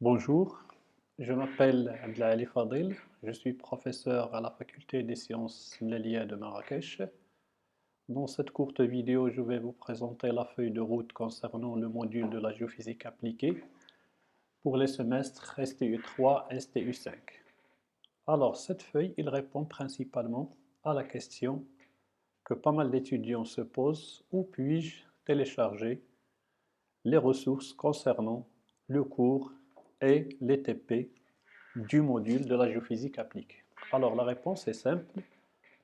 Bonjour, je m'appelle Abdelali Fadil, je suis professeur à la faculté des sciences Mlalia de Marrakech. Dans cette courte vidéo, je vais vous présenter la feuille de route concernant le module de la géophysique appliquée pour les semestres STU3 et STU5. Alors, cette feuille, il répond principalement à la question que pas mal d'étudiants se posent: où puis-je télécharger les ressources concernant le cours et les TP du module de la géophysique appliquée? Alors la réponse est simple,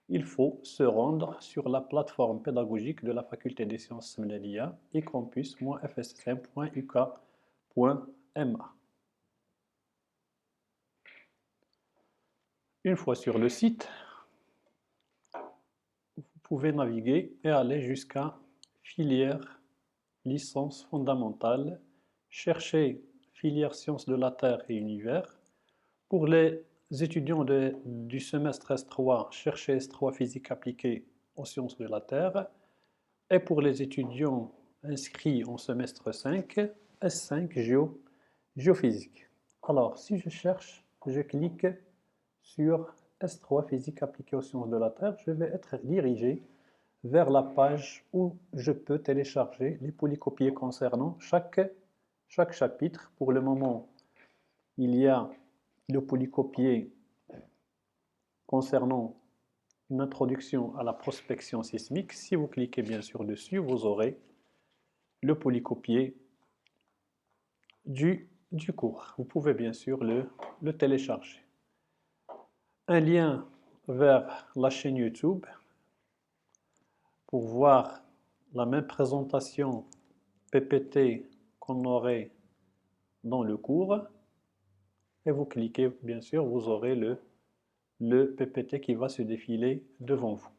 il faut se rendre sur la plateforme pédagogique de la faculté des sciences Mlalia ecampus-fssm.uk.ma. Une fois sur le site, vous pouvez naviguer et aller jusqu'à filière licence fondamentale, chercher filière sciences de la Terre et univers. Pour les étudiants du semestre S3, cherchez S3 physique appliquée aux sciences de la Terre. Et pour les étudiants inscrits en semestre 5, S5 géophysique. Alors, si je cherche, je clique sur S3 physique appliquée aux sciences de la Terre, je vais être dirigé vers la page où je peux télécharger les polycopiés concernant chaque chapitre. Pour le moment, il y a le polycopier concernant une introduction à la prospection sismique. Si vous cliquez bien sûr dessus, vous aurez le polycopier du cours. Vous pouvez bien sûr le télécharger. Un lien vers la chaîne YouTube pour voir la même présentation PPT qu'on aurait dans le cours. Et vous cliquez, bien sûr, vous aurez le PPT qui va se défiler devant vous.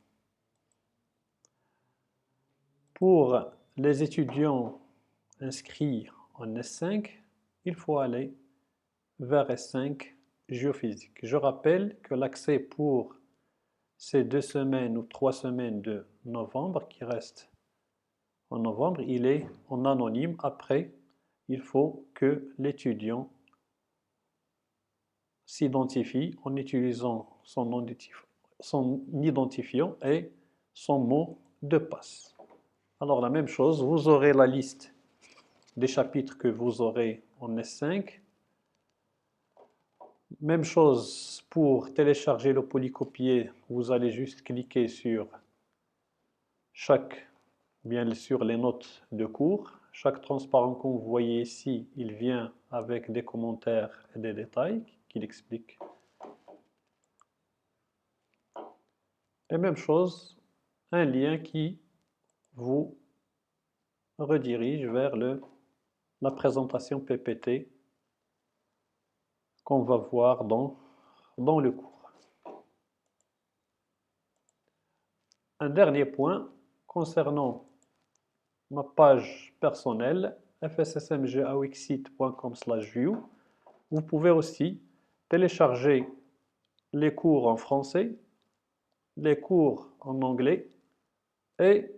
Pour les étudiants inscrits en S5, il faut aller vers S5 géophysique. Je rappelle que l'accès pour ces 2 semaines ou 3 semaines de novembre qui restent en novembre, il est en anonyme. Après, il faut que l'étudiant s'identifie en utilisant son identifiant et son mot de passe. Alors la même chose, vous aurez la liste des chapitres que vous aurez en S5. Même chose pour télécharger le polycopier, vous allez juste cliquer sur bien sûr les notes de cours. Chaque transparent que vous voyez ici, il vient avec des commentaires et des détails qu'il explique. Et même chose, un lien qui vous redirige vers la présentation PPT qu'on va voir dans le cours. Un dernier point concernant ma page personnelle, fssmgaoxit.com/view. Vous pouvez aussi télécharger les cours en français, les cours en anglais et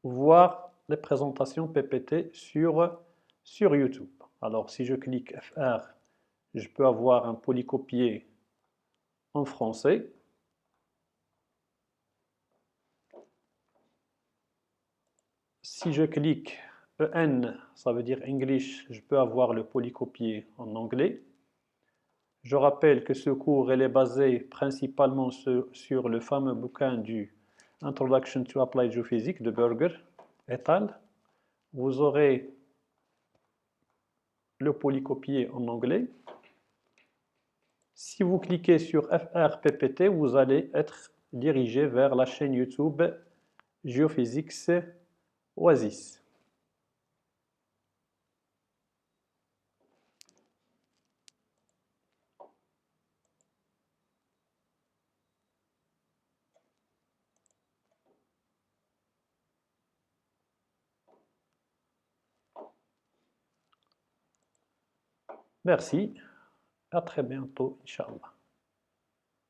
voir les présentations PPT sur YouTube. Alors si je clique FR, je peux avoir un polycopier en français. Si je clique EN, ça veut dire English, je peux avoir le polycopier en anglais. Je rappelle que ce cours est basé principalement sur le fameux bouquin du Introduction to Applied Geophysics de Berger et al. Vous aurez le polycopier en anglais. Si vous cliquez sur FR-PPT, vous allez être dirigé vers la chaîne YouTube Geophysics Oasis. Merci, à très bientôt, Inch'Allah.